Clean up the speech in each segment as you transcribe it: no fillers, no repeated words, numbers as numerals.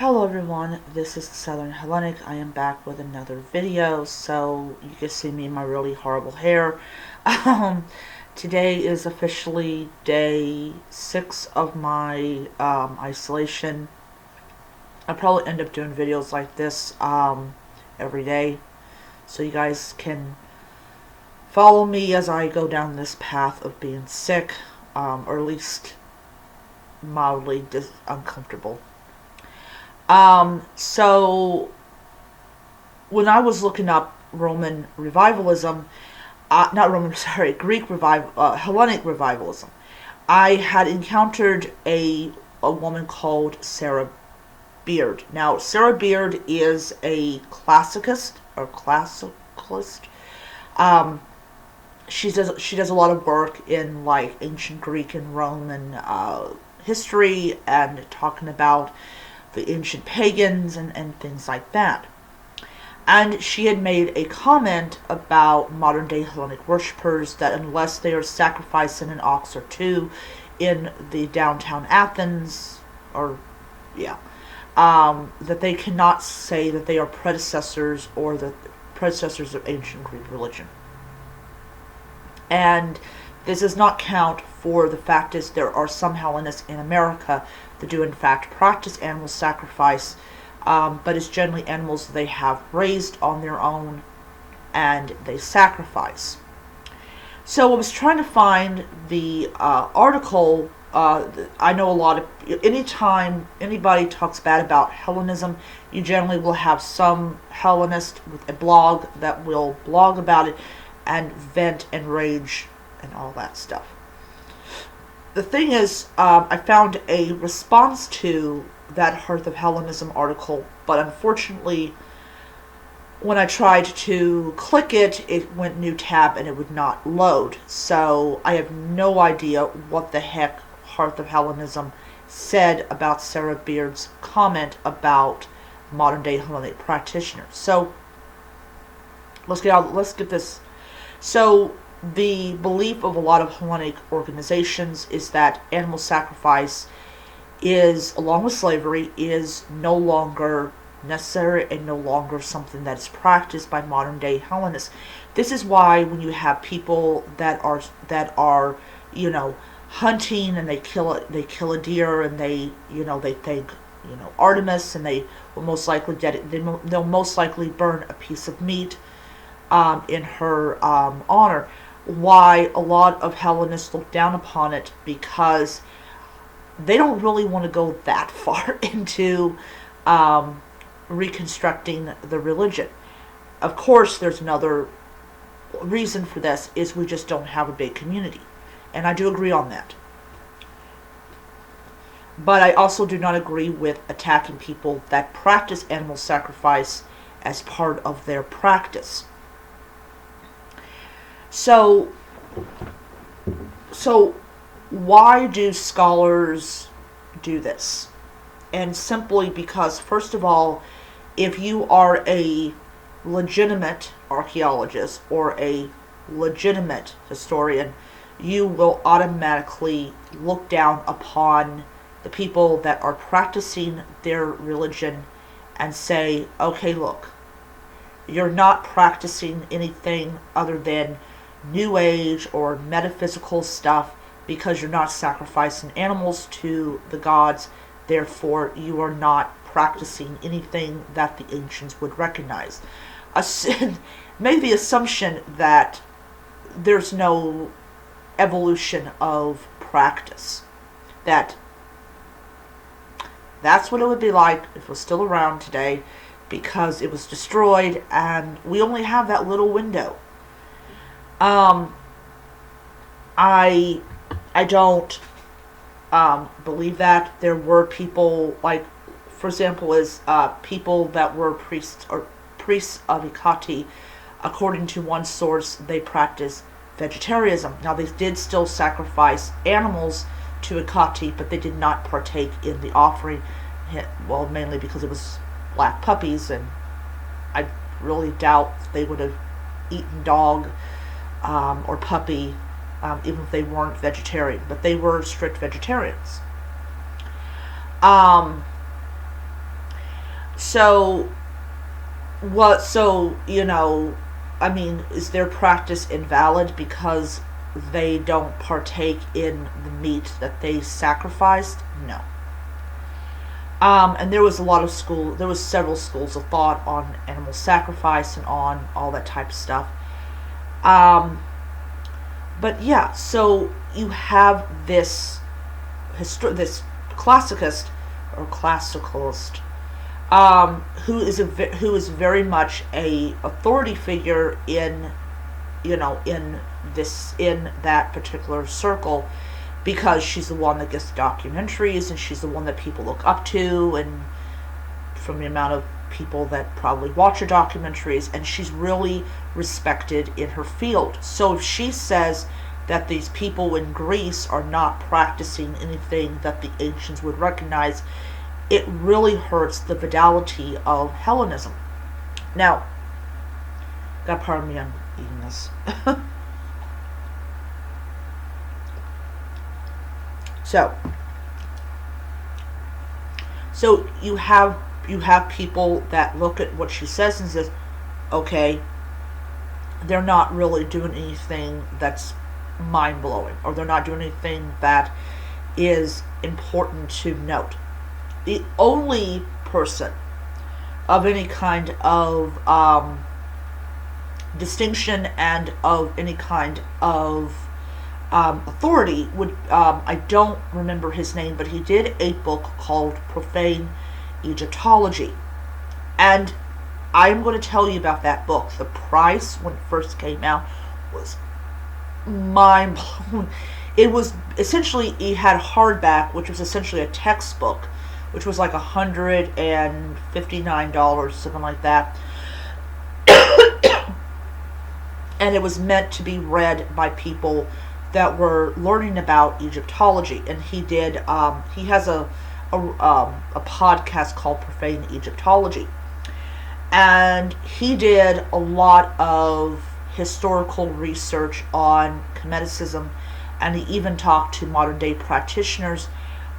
Hello everyone, this is the Southern Hellenic. I am back with another video, so you can see me in my really horrible hair. Um, Today is officially day 6 of my isolation. I'll probably end up doing videos like this every day, so you guys can follow me as I go down this path of being sick, or at least mildly uncomfortable. So when I was looking up Roman revivalism, not Roman, sorry, Hellenic revivalism, I had encountered a woman called Sarah Beard. Now, Sarah Beard is a classicist or classicalist. Um, she does a lot of work in like ancient Greek and Roman history and talking about the ancient pagans and things like that. And she had made a comment about modern day Hellenic worshippers that unless they are sacrificing an ox or two in the downtown Athens, or yeah, that they cannot say that they are predecessors or the predecessors of ancient Greek religion. And this does not count for the fact is there are some Hellenists in America that do in fact practice animal sacrifice, but it's generally animals they have raised on their own and they sacrifice. So I was trying to find the article. I know a lot of, anytime anybody talks bad about Hellenism, you generally will have some Hellenist with a blog that will blog about it and vent and rage and all that stuff. The thing is, I found a response to that Hearth of Hellenism article, but unfortunately, when I tried to click it, it went new tab and it would not load. So I have no idea what the heck Hearth of Hellenism said about Sarah Beard's comment about modern day Hellenic practitioners. So let's get this. So the belief of a lot of Hellenic organizations is that animal sacrifice is, along with slavery, is no longer necessary and no longer something that is practiced by modern day Hellenists. This is why when you have people that are hunting and they kill a deer and they thank Artemis, and they will most likely they'll most likely burn a piece of meat in her honor. Why a lot of Hellenists look down upon it, because they don't really want to go that far into reconstructing the religion. Of course, there's another reason for this, is we just don't have a big community. And I do agree on that. But I also do not agree with attacking people that practice animal sacrifice as part of their practice. So why do scholars do this? And simply because, first of all, if you are a legitimate archaeologist or a legitimate historian, you will automatically look down upon the people that are practicing their religion and say, okay, look, you're not practicing anything other than New Age or metaphysical stuff, because you're not sacrificing animals to the gods. Therefore, you are not practicing anything that the ancients would recognize. Made the assumption that there's no evolution of practice. That's what it would be like if it was still around today, because it was destroyed and we only have that little window. I don't believe that. There were people, like, for example, people that were priests of Hecate. According to one source, they practiced vegetarianism. Now, they did still sacrifice animals to Hecate, but they did not partake in the offering. Well, mainly because it was black puppies, and I really doubt they would have eaten dog or puppy, even if they weren't vegetarian, but they were strict vegetarians. So what? So I mean, is their practice invalid because they don't partake in the meat that they sacrificed? No. And there was there was several schools of thought on animal sacrifice and on all that type of stuff. Um, but yeah, so you have this classicist or classicalist, who is very much a authority figure in in that particular circle, because she's the one that gets the documentaries and she's the one that people look up to, and from the amount of people that probably watch her documentaries, and she's really respected in her field. So if she says that these people in Greece are not practicing anything that the ancients would recognize, it really hurts the fidelity of Hellenism. Now, God pardon me, I'm eating this. So you have people that look at what she says and says, okay, they're not really doing anything that's mind blowing, or they're not doing anything that is important to note. The only person of any kind of distinction and of any kind of authority would, I don't remember his name, but he did a book called Profane Egyptology. And I'm going to tell you about that book. The price when it first came out was mind blowing. It was essentially, he had hardback, which was essentially a textbook, which was like $159, something like that. And it was meant to be read by people that were learning about Egyptology. And he has a podcast called Profane Egyptology. And he did a lot of historical research on Chemeticism, and he even talked to modern day practitioners.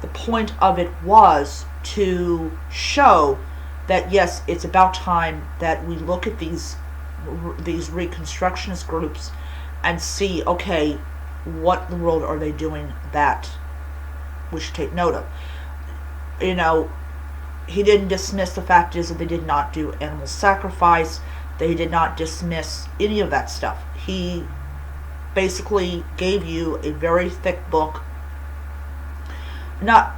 The point of it was to show that yes, it's about time that we look at these Reconstructionist groups and see, okay, what in the world are they doing that we should take note of. He didn't dismiss the fact is that they did not do animal sacrifice. They did not dismiss any of that stuff. He basically gave you a very thick book. Let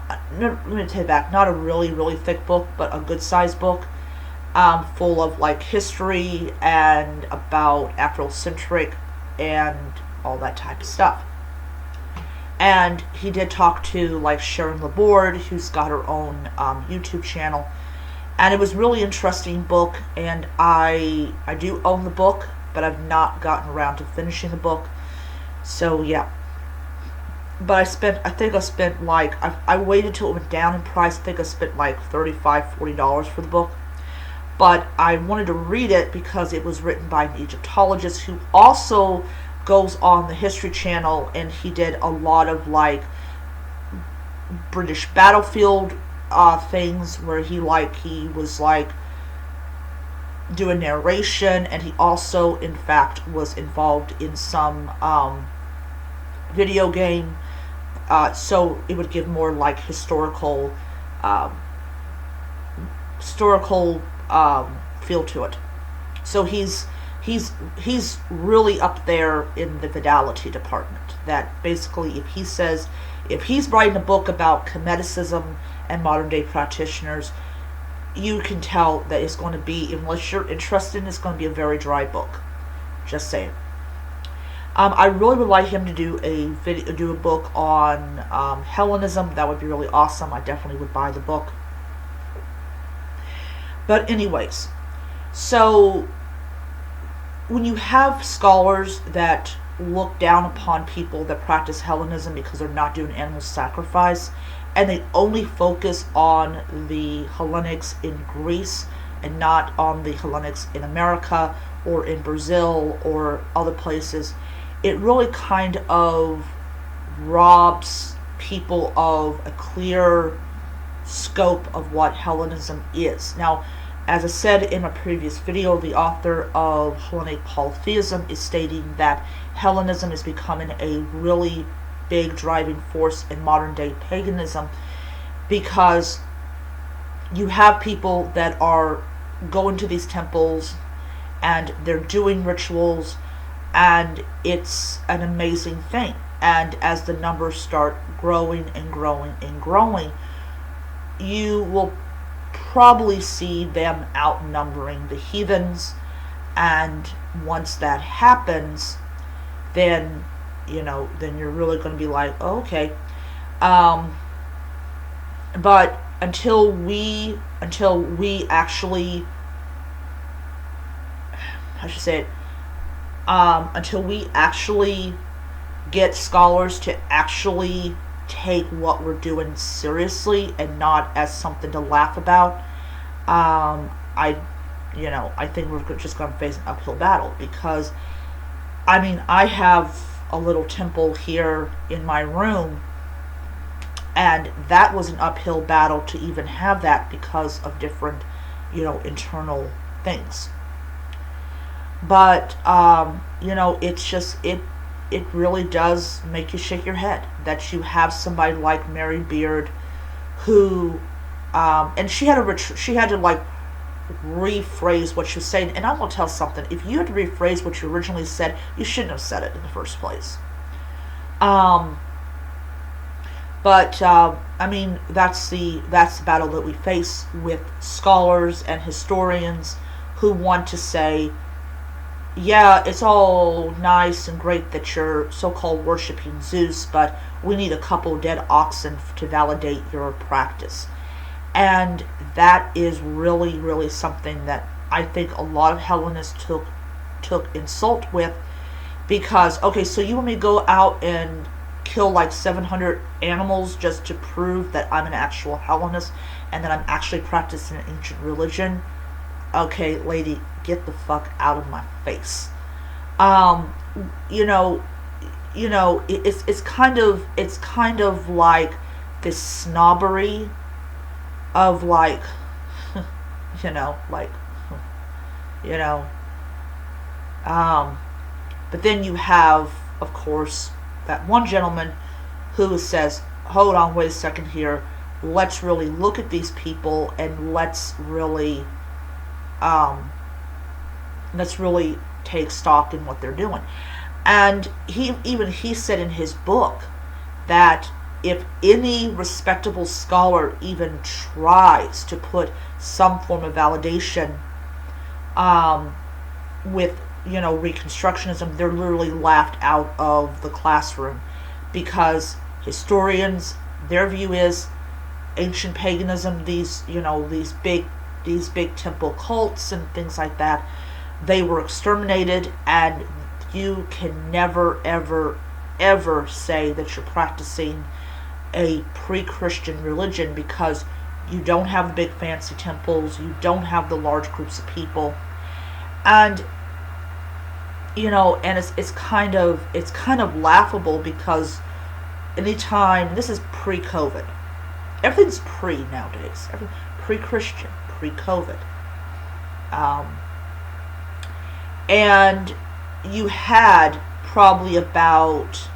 me take it back. Not a really, really thick book, but a good sized book, full of like history and about Afrocentric and all that type of stuff. And he did talk to like Sharon Laborde, who's got her own YouTube channel, and it was really interesting book. And I do own the book, but I've not gotten around to finishing the book. So yeah, but I waited till it went down in price. I think I spent like $35-40 for the book. But I wanted to read it because it was written by an Egyptologist who also goes on the History Channel, and he did a lot of like British battlefield things where he was doing narration, and he also in fact was involved in some video game, so it would give more like historical feel to it. So he's really up there in the fidelity department. That basically, if he's writing a book about Chemeticism and modern day practitioners, you can tell that it's going to be, unless you're interested in it, it's going to be a very dry book. Just saying. I really would like him to do a book on Hellenism. That would be really awesome. I definitely would buy the book. But anyways, so when you have scholars that look down upon people that practice Hellenism because they're not doing animal sacrifice, and they only focus on the Hellenics in Greece and not on the Hellenics in America or in Brazil or other places, it really kind of robs people of a clear scope of what Hellenism is. Now, As I said in a previous video, the author of Hellenic Polytheism is stating that Hellenism is becoming a really big driving force in modern day paganism, because you have people that are going to these temples and they're doing rituals, and it's an amazing thing. And as the numbers start growing and growing and growing, you will probably see them outnumbering the heathens. And once that happens, then then you're really going to be like, oh, okay. But until we actually, how should I say it, until we actually get scholars to actually take what we're doing seriously and not as something to laugh about, I think we're just going to face an uphill battle. Because I have a little temple here in my room, and that was an uphill battle to even have that because of different internal things. But it's just, it really does make you shake your head that you have somebody like Mary Beard, who and she had to like rephrase what she was saying. And I'm going to tell something: if you had to rephrase what you originally said, you shouldn't have said it in the first place. But that's the battle that we face with scholars and historians who want to say, yeah, it's all nice and great that you're so-called worshiping Zeus, but we need a couple dead oxen to validate your practice. And that is really, really something that I think a lot of Hellenists took insult with. Because, okay, so you want me to go out and kill like 700 animals just to prove that I'm an actual Hellenist and that I'm actually practicing an ancient religion? Okay, lady, get the fuck out of my face. It's kind of like this snobbery of like, but then you have, of course, that one gentleman who says, hold on, wait a second here, let's really look at these people and let's really take stock in what they're doing. And he said in his book that if any respectable scholar even tries to put some form of validation with Reconstructionism, they're literally laughed out of the classroom, because historians, their view is ancient paganism, these big temple cults and things like that, they were exterminated, and you can never ever say that you're practicing a pre-Christian religion, because you don't have the big fancy temples, you don't have the large groups of people. And and it's kind of laughable, because anytime, this is pre-COVID, everything's pre nowadays, pre-Christian, pre-COVID, and you had probably about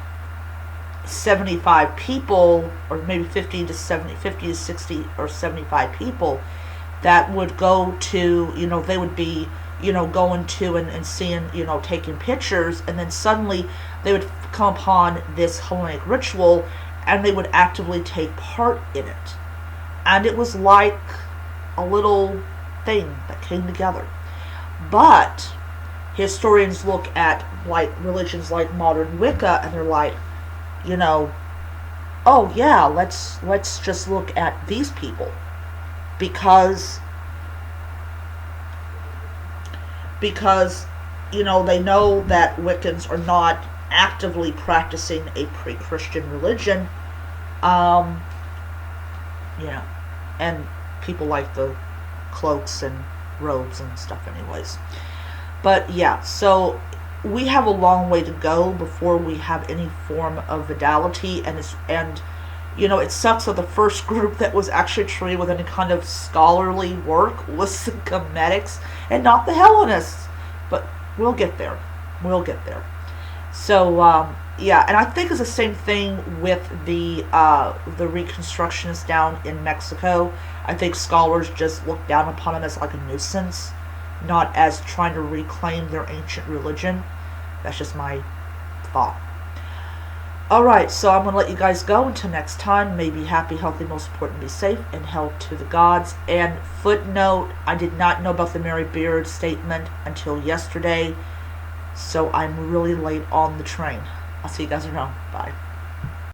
75 people, or maybe 50 to 60 or 75 people that would go to, they would be going to and seeing, taking pictures, and then suddenly they would come upon this Hellenic ritual and they would actively take part in it. And it was like a little thing that came together. But historians look at like religions like modern Wicca and they're like, oh yeah, let's just look at these people, because they know that Wiccans are not actively practicing a pre-Christian religion, and people like the cloaks and robes and stuff anyways. But yeah, so we have a long way to go before we have any form of fidelity, and It sucks that the first group that was actually treated with any kind of scholarly work was the Cometics and not the Hellenists. But we'll get there. We'll get there. So, yeah, and I think it's the same thing with the Reconstructionists down in Mexico. I think scholars just look down upon them as like a nuisance, not as trying to reclaim their ancient religion. That's just my thought. Alright, so I'm going to let you guys go until next time. May be happy, healthy, most important, be safe, and held to the gods. And footnote, I did not know about the Mary Beard statement until yesterday, so I'm really late on the train. I'll see you guys around. Bye.